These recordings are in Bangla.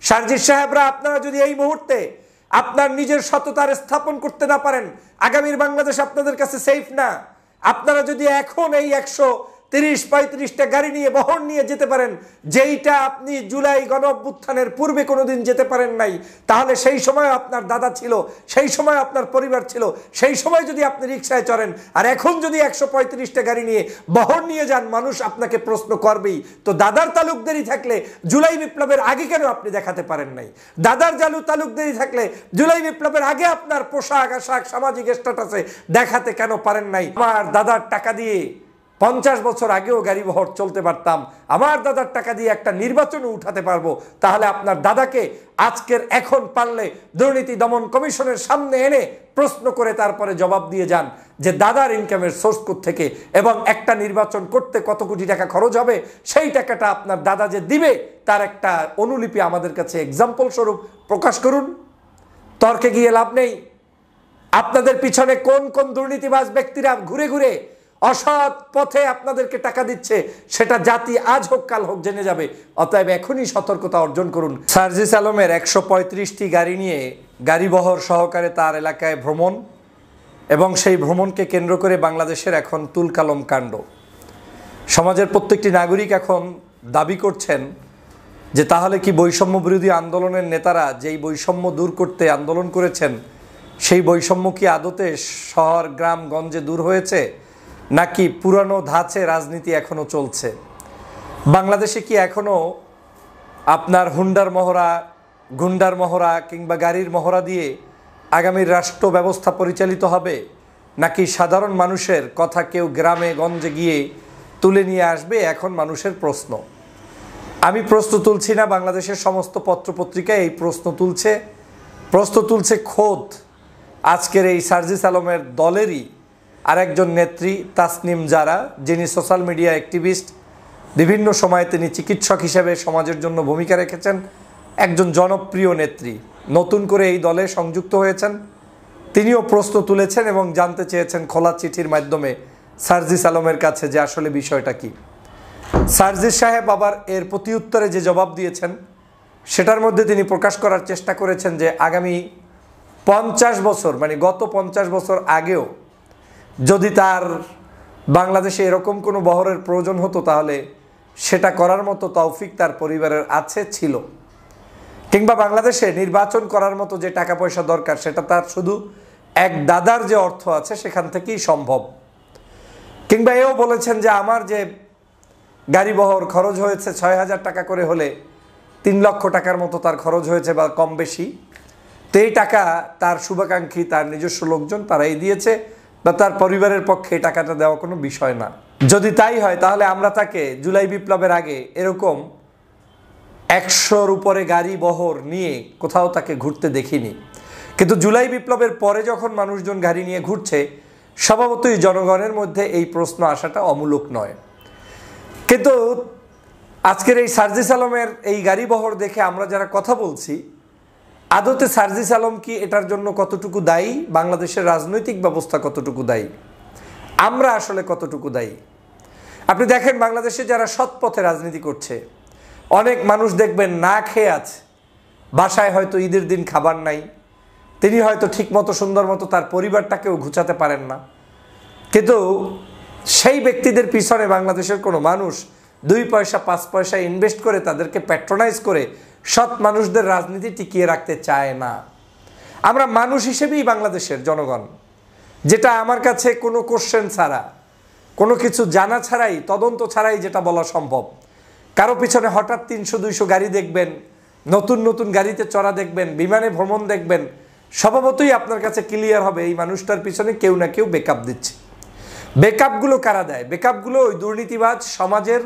সার্জিস সাহেবরা, আপনারা যদি এই মুহূর্তে আপনার নিজের সততার স্থাপন করতে না পারেন, আগামীর বাংলাদেশ আপনাদের কাছে সেফ না। আপনারা যদি এখন এই 130-35টা গাড়ি নিয়ে, বহর নিয়ে যেতে পারেন, যেইটা আপনি জুলাই গণ অভ্যুত্থানের পূর্বে কোনোদিন যেতে পারেন নাই, তাহলে সেই সময় আপনার দাদা ছিল, সেই সময় আপনার পরিবার ছিল, সেই সময় যদি আপনি রিক্সায় চড়েন, আর এখন যদি 135টা গাড়ি নিয়ে বহর নিয়ে যান, মানুষ আপনাকে প্রশ্ন করবেই। তো দাদার তালুকদারি থাকলে জুলাই বিপ্লবের আগে কেন আপনি দেখাতে পারেন নাই? দাদার তালুকদারি থাকলে জুলাই বিপ্লবের আগে আপনার পোশাক আশাক, সামাজিক স্ট্যাটাসে দেখাতে কেন পারেন নাই? আমার দাদার টাকা দিয়ে 50 বছর আগেও গাড়ি বহর চলতে পারতাম, আমার দাদার টাকা দিয়ে একটা নির্বাচনও উঠাতে পারবো। তাহলে আপনার দাদাকে এখন পারলে দুর্নীতি দমন কমিশনের সামনে এনে প্রশ্ন করে তারপরে জবাব দিয়ে যান যে দাদার ইনকামের সোর্স থেকে এবং একটা নির্বাচন করতে কত কোটি টাকা খরচ হবে, সেই টাকাটা আপনার দাদা যে দিবে তার একটা অনুলিপি আমাদের কাছে এক্সাম্পল স্বরূপ প্রকাশ করুন। তর্কে গিয়ে লাভ নেই। আপনাদের পিছনে কোন কোন দুর্নীতিবাজ ব্যক্তিরা ঘুরে ঘুরে অসৎ পথে আপনাদেরকে টাকা দিচ্ছে, সেটা জাতি আজ হোক কাল হোক জেনে যাবে। অতএব এখনই সতর্কতা অর্জন করুন। সার্জিস আলমের 135টি গাড়ি নিয়ে গাড়িবহর সহকারে তার এলাকায় ভ্রমণ, এবং সেই ভ্রমণকে কেন্দ্র করে বাংলাদেশের এখন তুলকালাম কাণ্ড। সমাজের প্রত্যেকটি নাগরিক এখন দাবি করছেন যে তাহলে কি বৈষম্য বিরোধী আন্দোলনের নেতারা যেই বৈষম্য দূর করতে আন্দোলন করেছেন, সেই বৈষম্য কি আদতে শহর গ্রাম গঞ্জে দূর হয়েছে, নাকি পুরানো ধাঁচে রাজনীতি এখনো চলছে? বাংলাদেশে কি এখনো আপনার হুন্ডার মহড়া, গুন্ডার মহড়া কিংবা গাড়ির মহড়া দিয়ে আগামীর রাষ্ট্র ব্যবস্থা পরিচালিত হবে, নাকি সাধারণ মানুষের কথা কেউ গ্রামে গঞ্জে গিয়ে তুলে নিয়ে আসবে? এখন মানুষের প্রশ্ন। আমি প্রশ্ন তুলছি না, বাংলাদেশের সমস্ত পত্রপত্রিকায় এই প্রশ্ন তুলছে খোদ আজকের এই সার্জিস আলমের দলেরই আরেকজন নেত্রী তাসনিম জারা, যিনি সোশ্যাল মিডিয়া অ্যাক্টিভিস্ট। বিভিন্ন সময়ে তিনি চিকিৎসক হিসেবে সমাজের জন্য ভূমিকা রেখেছেন, একজন জনপ্রিয় নেত্রী। নতুন করে এই দলে সংযুক্ত হয়েছেন, তিনিও প্রশ্ন তুলেছেন এবং জানতে চেয়েছেন খোলা চিঠির মাধ্যমে সার্জিস আলমের কাছে যে আসলে বিষয়টা কি। সার্জিস সাহেব আবার এর প্রতি উত্তরে যে জবাব দিয়েছেন, সেটার মধ্যে তিনি প্রকাশ করার চেষ্টা করেছেন যে আগামী 50 বছর, মানে গত 50 বছর আগেও যদি তার বাংলাদেশে এরকম কোনো বহরের প্রয়োজন হতো, তাহলে সেটা করার মতো তৌফিক তার পরিবারের ছিল। কিংবা বাংলাদেশে নির্বাচন করার মতো যে টাকা পয়সা দরকার, সেটা তার শুধু এক দাদার যে অর্থ আছে সেখান থেকেই সম্ভব। কিংবা এও বলেছেন যে আমার যে গাড়ি বহর খরচ হয়েছে 6000 টাকা করে হলে 3 লক্ষ টাকার মতো তার খরচ হয়েছে বা কম বেশি। তো এই টাকা তার শুভাকাঙ্ক্ষী, তার নিজস্ব লোকজন তারাই দিয়েছে, বা তার পরিবারের পক্ষে এই টাকাটা দেওয়া কোনো বিষয় না। যদি তাই হয়, তাহলে আমরা তাকে জুলাই বিপ্লবের আগে এরকম 100-র উপরে গাড়ি বহর নিয়ে কোথাও তাকে ঘুরতে দেখিনি। কিন্তু জুলাই বিপ্লবের পরে যখন মানুষজন গাড়ি নিয়ে ঘুরছে, স্বভাবতই জনগণের মধ্যে এই প্রশ্ন আসাটা অমূলক নয়। কিন্তু আজকের এই সার্জিস আলমের এই গাড়ি বহর দেখে আমরা যারা কথা বলছি, আদতে সার্জিস আলম কি এটার জন্য কতটুকু দায়ী? বাংলাদেশের রাজনৈতিক ব্যবস্থা কতটুকু দায়ী? আমরা আসলে কতটুকু দায়ী? আপনি দেখেন, বাংলাদেশে যারা সৎ পথে রাজনীতি করছে, অনেক মানুষ দেখবেন না খেয়ে আছে, বাসায় হয়তো ঈদের দিন খাবার নাই, তিনি হয়তো ঠিকমতো সুন্দর মতো তার পরিবারটাকেও ঘুচাতে পারেন না। কিন্তু সেই ব্যক্তিদের পিছনে বাংলাদেশের কোনো মানুষ 2 পয়সা 5 পয়সা ইনভেস্ট করে তাদেরকে প্যাট্রোনাইজ করে সৎ মানুষদের রাজনীতি টিকিয়ে রাখতে চায় না। আমরা মানুষ হিসেবেই বাংলাদেশের জনগণ, যেটা আমার কাছে কোনো কোশ্চেন ছাড়া, কোনো কিছু জানা ছাড়াই, তদন্ত ছাড়াই যেটা বলা সম্ভব। কারো পিছনে হঠাৎ 300-200 গাড়ি দেখবেন, নতুন নতুন গাড়িতে চড়া দেখবেন, বিমানে ভ্রমণ দেখবেন, স্বভাবতই আপনার কাছে ক্লিয়ার হবে এই মানুষটার পিছনে কেউ না কেউ ব্যাকআপ দিচ্ছে। ব্যাকআপগুলো কারা দেয়? ব্যাকআপগুলো ওই দুর্নীতিবাজ সমাজের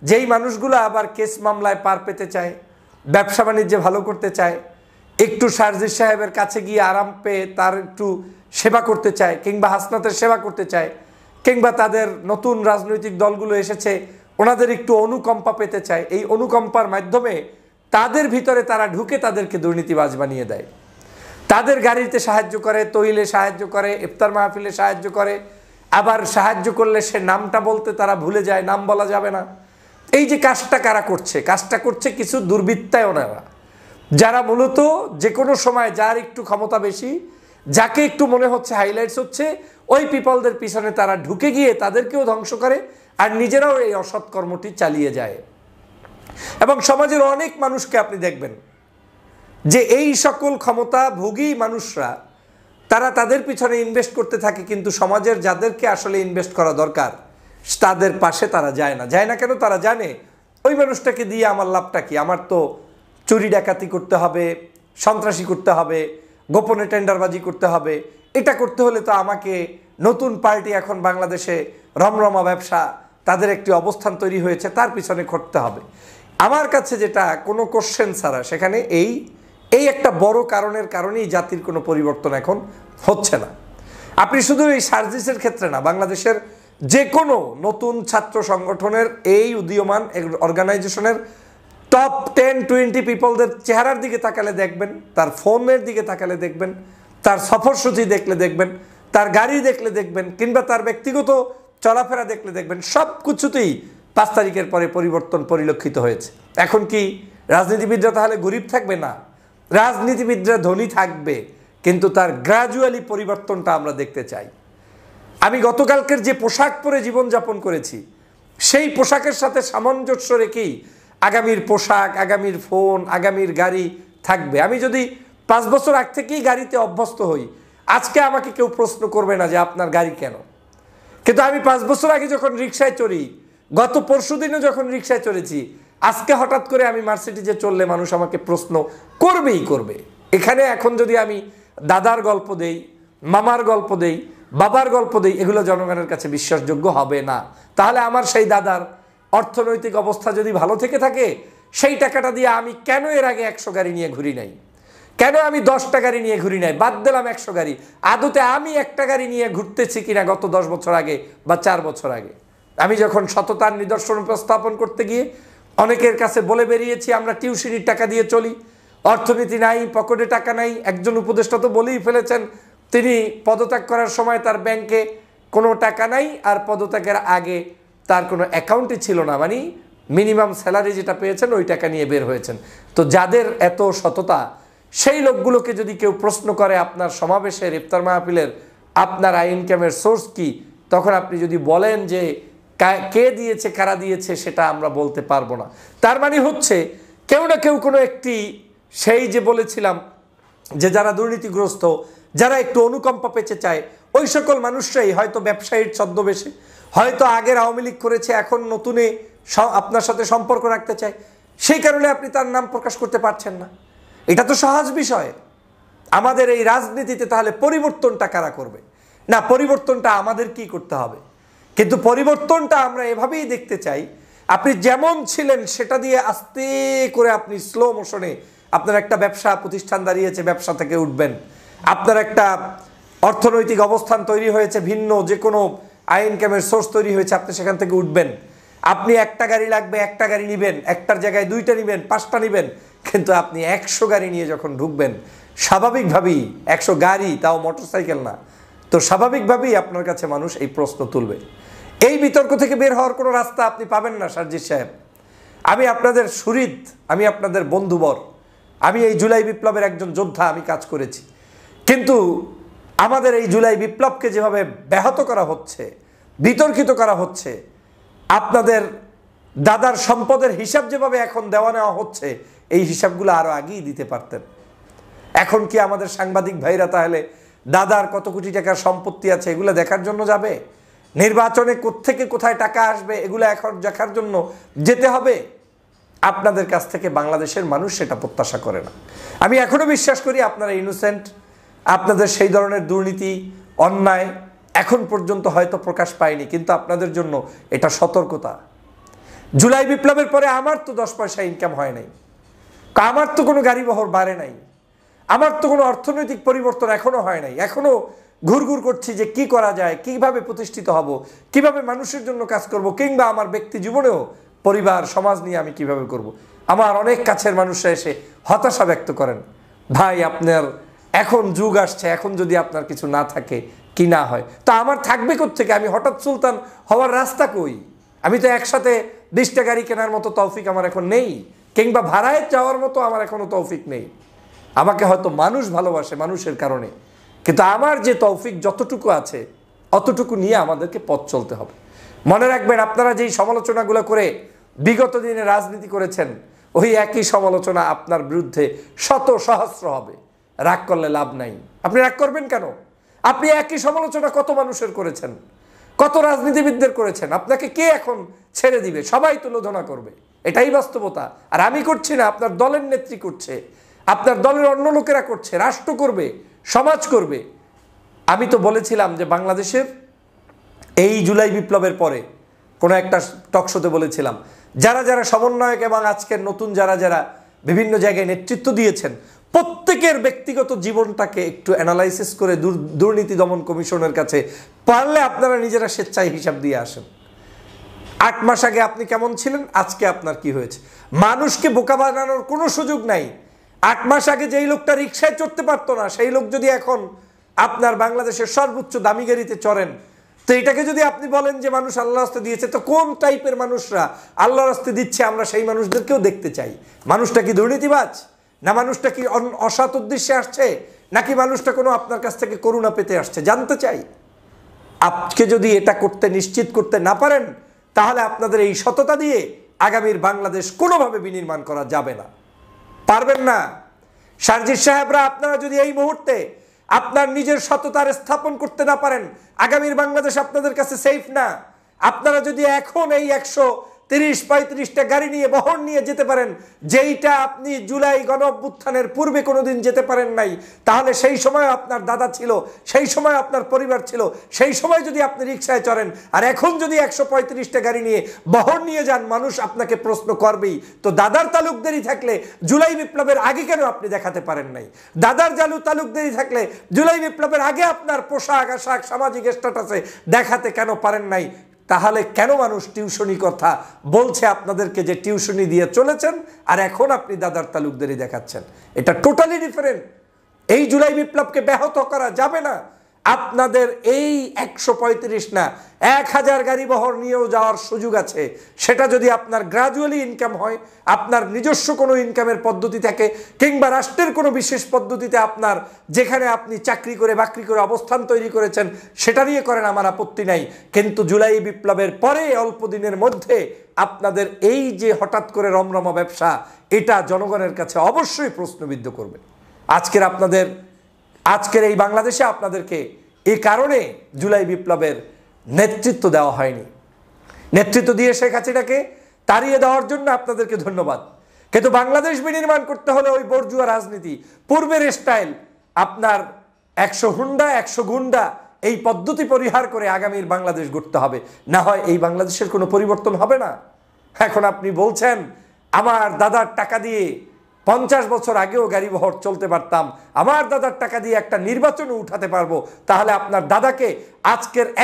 যেই মানুষগুলো আবার কেস মামলায় পার পেতে চায়, ব্যবসা বাণিজ্যে ভালো করতে চায়, একটু সার্জিস সাহেবের কাছে গিয়ে আরাম পেয়ে তার একটু সেবা করতে চায়, কিংবা হাসনাতের সেবা করতে চায়, কিংবা তাদের নতুন রাজনৈতিক দলগুলো এসেছে ওনাদের একটু অনুকম্পা পেতে চায়। এই অনুকম্পার মাধ্যমে তাদের ভিতরে তারা ঢুকে তাদেরকে দুর্নীতিবাজ বানিয়ে দেয়। তাদের গাড়িতে সাহায্য করে, তৈলে সাহায্য করে, ইফতার মাহফিলে সাহায্য করে, আবার সাহায্য করলে সে নামটা বলতে তারা ভুলে যায়, নাম বলা যাবে না। এই যে কাজটা কারা করছে? কাজটা করছে কিছু দুর্বৃত্তায়নেরা, যারা মূলত যে কোনো সময় যার একটু ক্ষমতা বেশি, যাকে একটু মনে হচ্ছে হাইলাইটস হচ্ছে, ওই পিপলদের পিছনে তারা ঢুকে গিয়ে তাদেরকেও ধ্বংস করে আর নিজেরাও এই অসৎ কর্মটি চালিয়ে যায়। এবং সমাজের অনেক মানুষকে আপনি দেখবেন যে এই সকল ক্ষমতাভোগী মানুষরা তারা তাদের পিছনে ইনভেস্ট করতে থাকে, কিন্তু সমাজের যাদেরকে আসলে ইনভেস্ট করা দরকার তাদের পাশে তারা যায় না। যায় না কেন? তারা জানে ওই মানুষটাকে দিয়ে আমার লাভটা কি? আমার তো চুরি ডাকাতি করতে হবে, সন্ত্রাসী করতে হবে, গোপনে টেন্ডারবাজি করতে হবে। এটা করতে হলে তো আমাকে নতুন পার্টি এখন বাংলাদেশে রমরমা ব্যবসা, তাদের একটি অবস্থান তৈরি হয়েছে, তার পিছনে ঘটতে হবে। আমার কাছে যেটা কোনো কোশ্চেন ছাড়া সেখানে এই একটা বড় কারণের কারণেই জাতির কোনো পরিবর্তন এখন হচ্ছে না। আপনি শুধু এই সার্জিসের ক্ষেত্রে না, বাংলাদেশের যে কোনো নতুন ছাত্র সংগঠনের এই উদীয়মান অর্গানাইজেশনের টপ 10-20 পিপলদের চেহারার দিকে তাকালে দেখবেন, তার ফোনের দিকে তাকালে দেখবেন, তার সফরসূচি দেখলে দেখবেন, তার গাড়ি দেখলে দেখবেন, কিংবা তার ব্যক্তিগত চলাফেরা দেখলে দেখবেন, সব কিছুতেই 5 তারিখের পরে পরিবর্তন পরিলক্ষিত হয়েছে। এখন কি রাজনীতিবিদরা তাহলে গরিব থাকবে? না, রাজনীতিবিদরা ধনী থাকবে, কিন্তু তার গ্রাজুয়ালি পরিবর্তনটা আমরা দেখতে চাই। আমি গতকালকের যে পোশাক পরে জীবনযাপন করেছি, সেই পোশাকের সাথে সামঞ্জস্য রেখেই আগামীর পোশাক, আগামীর ফোন, আগামীর গাড়ি থাকবে। আমি যদি 5 বছর আগ থেকেই গাড়িতে অভ্যস্ত হই, আজকে আমাকে কেউ প্রশ্ন করবে না যে আপনার গাড়ি কেন। কিন্তু আমি 5 বছর আগে যখন রিক্সায় চড়ি, গত পরশুদিনও যখন রিক্সায় চড়েছি, আজকে হঠাৎ করে আমি মার্সিডিজে চললে মানুষ আমাকে প্রশ্ন করবেই করবে। এখানে এখন যদি আমি দাদার গল্প দেই, মামার গল্প দেই, বাবার গল্প দেই, এগুলো জনগণের কাছে বিশ্বাসযোগ্য হবে না। তাহলে আমার সেই দাদার অর্থনৈতিক অবস্থা যদি ভালো থেকে থাকে, সেই টাকাটা দিয়ে আমি কেন এর আগে 100 গাড়ি নিয়ে ঘুরি নাই? কেন আমি 10টা গাড়ি নিয়ে ঘুরি নাই? বাদ দিলাম 100 গাড়ি, আদতে আমি একটা গাড়ি নিয়ে ঘুরতেছি কিনা গত 10 বছর আগে বা 4 বছর আগে? আমি যখন সততার নিদর্শন উপস্থাপন করতে গিয়ে অনেকের কাছে বলে বেরিয়েছি আমরা টিউশনির টাকা দিয়ে চলি, অর্থনীতি নাই, পকেটে টাকা নাই। একজন উপদেষ্টা তো বলেই ফেলেছেন তিনি পদত্যাগ করার সময় তার ব্যাংকে কোনো টাকা নাই, আর পদত্যাগের আগে তার কোনো অ্যাকাউন্টই ছিল না, মানে মিনিমাম স্যালারি যেটা পেয়েছেন ওই টাকা নিয়ে বের হয়েছেন। তো যাদের এত সততা, সেই লোকগুলোকে যদি কেউ প্রশ্ন করে আপনার সমাবেশের, ইফতার মাহফিলের আপনার ইনকামের সোর্স কি, তখন আপনি যদি বলেন যে কে দিয়েছে, কারা দিয়েছে, সেটা আমরা বলতে পারবো না। তার মানে হচ্ছে কেউ না কেউ কোনো একটি, সেই যে বলেছিলাম যে যারা দুর্নীতিগ্রস্ত, যারা একটু অনুকম্পা পেতে চায়, ওই সকল মানুষরাই হয়তো ব্যবসায়ীর ছদ্মবেশে, হয়তো আগের আওয়ামী লীগ করেছে, এখন নতুনে আপনার সাথে সম্পর্ক রাখতে চায়, সেই কারণে আপনি তার নাম প্রকাশ করতে পারছেন না। এটা তো সহজ বিষয়। আমাদের এই রাজনীতিতে তাহলে পরিবর্তনটা কারা করবে? না, পরিবর্তনটা আমাদের কি করতে হবে, কিন্তু পরিবর্তনটা আমরা এভাবেই দেখতে চাই, আপনি যেমন ছিলেন সেটা দিয়ে আস্তে করে আপনি স্লো মোশনে, আপনার একটা ব্যবসা প্রতিষ্ঠান দাঁড়িয়েছে, ব্যবসা থেকে উঠবেন। আপনার একটা অর্থনৈতিক অবস্থান তৈরি হয়েছে, ভিন্ন যে কোনো ইনকামের সোর্স তৈরি হয়েছে, আপনি সেখান থেকে উঠবেন। আপনি একটা গাড়ি লাগবে, একটা গাড়ি নেবেন, একটার জায়গায় 2টা নেবেন, 5টা নেবেন, কিন্তু আপনি 100 গাড়ি নিয়ে যখন ঢুকবেন, স্বাভাবিকভাবেই 100 গাড়ি, তাও মোটরসাইকেল না, তো স্বাভাবিকভাবেই আপনার কাছে মানুষ এই প্রশ্ন তুলবে। এই বিতর্ক থেকে বের হওয়ার কোনো রাস্তা আপনি পাবেন না সার্জিস সাহেব। আমি আপনাদের সুহৃদ, আমি আপনাদের বন্ধুবর, আমি এই জুলাই বিপ্লবের একজন যোদ্ধা, আমি কাজ করেছি। কিন্তু আমাদের এই জুলাই বিপ্লবকে যেভাবে ব্যাহত করা হচ্ছে, বিতর্কিত করা হচ্ছে, আপনাদের দাদার সম্পদের হিসাব যেভাবে এখন দেওয়া নেওয়া হচ্ছে, এই হিসাবগুলো আরও আগেই দিতে পারতেন। এখন কি আমাদের সাংবাদিক ভাইরা তাহলে দাদার কত কোটি টাকার সম্পত্তি আছে এগুলো দেখার জন্য যাবে? নির্বাচনে কোত্থেকে কোথায় টাকা আসবে এগুলো এখন দেখার জন্য যেতে হবে? আপনাদের কাছ থেকে বাংলাদেশের মানুষ সেটা প্রত্যাশা করে না। আমি এখনো বিশ্বাস করি আপনারা ইনোসেন্ট, আপনাদের সেই ধরনের দুর্নীতি, অন্যায় এখন পর্যন্ত হয়তো প্রকাশ পায়নি, কিন্তু আপনাদের জন্য এটা সতর্কতা। জুলাই বিপ্লবের পরে আমার তো 10 পয়সা ইনকাম হয় নাই, আমার তো কোনো গাড়ি বহর বাড়ে নাই, আমার তো কোনো অর্থনৈতিক পরিবর্তন এখনো হয় নাই। এখনো ঘুরঘুর করছি যে কি করা যায়, কিভাবে প্রতিষ্ঠিত হব, কিভাবে মানুষের জন্য কাজ করব, কিংবা আমার ব্যক্তি জীবনেও পরিবার সমাজ নিয়ে আমি কিভাবে করব। আমার অনেক কাছের মানুষরা এসে হতাশা ব্যক্ত করেন, ভাই আপনার এখন যুগ আসছে, এখন যদি আপনার কিছু না থাকে কি না হয়, তা আমার থাকবে কোত্থেকে? আমি হঠাৎ সুলতান হওয়ার রাস্তা কই? আমি তো একসাথে 20টা গাড়ি কেনার মতো তৌফিক আমার এখন নেই, কিংবা ভাড়ায় যাওয়ার মতো আমার এখনো তৌফিক নেই। আমাকে হয়তো মানুষ ভালোবাসে মানুষের কারণে, কিন্তু আমার যে তৌফিক যতটুকু আছে অতটুকু নিয়ে আমাদেরকে পথ চলতে হবে। মনে রাখবেন, আপনারা যেই সমালোচনাগুলো করে বিগত দিনে রাজনীতি করেছেন, ওই একই সমালোচনা আপনার বিরুদ্ধে শত সহস্র হবে। রাগ করলে লাভ নাই। আপনি রাগ করবেন কেন? আপনি একই সমালোচনা কত মানুষের করেছেন, কত রাজনীতিবিদদের করেছেন। আপনাকে কে এখন ছেড়ে দিবে? সবাই তুলোধনা করবে, এটাই বাস্তবতা। আর আমি করছি না, আপনার দলের নেত্রী করছে, আপনার দলের অন্য লোকেরা করছে, রাষ্ট্র করবে, সমাজ করবে। আমি তো বলেছিলাম যে বাংলাদেশের এই জুলাই বিপ্লবের পরে কোনো একটা টকশোতে বলেছিলাম, যারা যারা সমন্বয়ক এবং আজকের নতুন যারা যারা বিভিন্ন জায়গায় নেতৃত্ব দিয়েছেন, প্রত্যেকের ব্যক্তিগত জীবনটাকে একটু অ্যানালাইসিস করে দুর্নীতি দমন কমিশনের কাছে পারলে আপনারা নিজেরা স্বেচ্ছায় হিসাব দিয়ে আসেন। 8 মাস আগে আপনি কেমন ছিলেন, আজকে আপনার কি হয়েছে। মানুষকে বোকা বানানোর কোনো সুযোগ নাই। 8 মাস আগে যেই লোকটা রিক্সায় চড়তে পারতো না, সেই লোক যদি এখন আপনার বাংলাদেশের সর্বোচ্চ দামি গাড়িতে চড়েন, তো এটাকে যদি আপনি বলেন যে মানুষ আল্লাহর রাস্তায় দিয়েছে, তো কোন টাইপের মানুষরা আল্লাহর রাস্তায় দিচ্ছে আমরা সেই মানুষদেরকেও দেখতে চাই। মানুষটা কি দুর্নীতিবাজ, না মানুষটা কি অসৎ উদ্দেশ্যে আসছে, নাকি মানুষটা কোনো আপনার কাছ থেকে করুণা পেতে আসছে, জানতে চাই। আজকে যদি এটা করতে নিশ্চিত করতে না পারেন, তাহলে আপনাদের এই সততা দিয়ে আগামীর বাংলাদেশ কোনোভাবে বিনির্মাণ করা যাবে না। পারবেন না। সার্জিস সাহেবরা, আপনারা যদি এই মুহূর্তে আপনার নিজের সততার স্থাপন করতে না পারেন, আগামীর বাংলাদেশ আপনাদের কাছে সেফ না। আপনারা যদি এখন এই 130-35টা গাড়ি নিয়ে বহর নিয়ে যেতে পারেন, যেইটা আপনি জুলাই গণ অভ্যুত্থানের পূর্বে কোনোদিন যেতে পারেন নাই, তাহলে সেই সময় আপনার দাদা ছিল, সেই সময় আপনার পরিবার ছিল, সেই সময় যদি আপনি রিক্সায় চড়েন, আর এখন যদি 135টা গাড়ি নিয়ে বহর নিয়ে যান, মানুষ আপনাকে প্রশ্ন করবেই। তো দাদার তালুকদারি থাকলে জুলাই বিপ্লবের আগে কেন আপনি দেখাতে পারেন নাই? দাদার তালুকদারি থাকলে জুলাই বিপ্লবের আগে আপনার পোশাক আশাক সামাজিক স্ট্যাটাসে দেখাতে কেন পারেন নাই? তাহলে কেন মানুষ টিউশনি কথা বলছে আপনাদেরকে, যে টিউশনি দিয়ে চলেছেন আর এখন আপনি দাদার তালুকদারি দেখাচ্ছেন? এটা টোটালি ডিফারেন্ট। এই জুলাই বিপ্লবকে ব্যাহত করা যাবে না। আপনাদের এই 135 না 1000 গাড়ি বহর নিয়েও যাওয়ার সুযোগ আছে। সেটা যদি আপনার গ্রাজুয়ালি ইনকাম হয়, আপনার নিজস্ব কোনো ইনকামের পদ্ধতি থাকে, কিংবা রাষ্ট্রের কোনো বিশেষ পদ্ধতিতে আপনার যেখানে আপনি চাকরি করে বাকরি করে অবস্থান তৈরি করেছেন, সেটা নিয়ে করেন, আমার আপত্তি নাই। কিন্তু জুলাই বিপ্লবের পরে অল্প দিনের মধ্যে আপনাদের এই যে হঠাৎ করে রমরমা ব্যবসা, এটা জনগণের কাছে অবশ্যই প্রশ্নবিদ্ধ করবে। আজকের এই বাংলাদেশে আপনাদেরকে এই কারণে জুলাই বিপ্লবের নেতৃত্ব দেওয়া হয়নি। নেতৃত্ব দিয়ে শেখ হাসিনাকে তাড়িয়ে দেওয়ার জন্য আপনাদেরকে ধন্যবাদ। কিন্তু বাংলাদেশ বিনির্মাণ করতে হলে ওই বর্জুয়া রাজনীতি, পূর্বের স্টাইল, আপনার 100 হুন্ডা 100 গুন্ডা, এই পদ্ধতি পরিহার করে আগামীর বাংলাদেশ গড়তে হবে। না হয় এই বাংলাদেশের কোনো পরিবর্তন হবে না। এখন আপনি বলছেন আমার দাদার টাকা দিয়ে 50 বছর আগেও গাড়ি বহর চলতে পারতাম, আমার দাদার টাকা দিয়ে একটা নির্বাচনও উঠাতে পারবো। তাহলে আপনার দাদাকে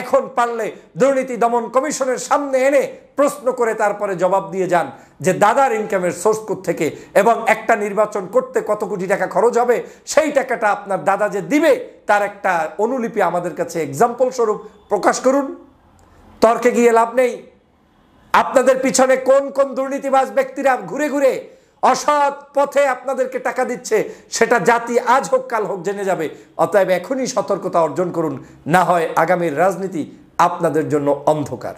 এখন পারলে দুর্নীতি দমন কমিশনের সামনে এনে প্রশ্ন করে তারপরে জবাব দিয়ে যান যে দাদার ইনকামের সোর্স থেকে এবং একটা নির্বাচন করতে কত কোটি টাকা খরচ হবে, সেই টাকাটা আপনার দাদা যে দিবে তার একটা অনুলিপি আমাদের কাছে এক্সাম্পল স্বরূপ প্রকাশ করুন। তর্কে গিয়ে লাভ নেই। আপনাদের পিছনে কোন কোন দুর্নীতিবাজ ব্যক্তিরা ঘুরে ঘুরে অসৎ পথে আপনাদেরকে টাকা দিচ্ছে, সেটা জাতি আজ হোক কাল হোক জেনে যাবে। অতএব এখনই সতর্কতা অর্জন করুন, না হয় আগামীর রাজনীতি আপনাদের জন্য অন্ধকার।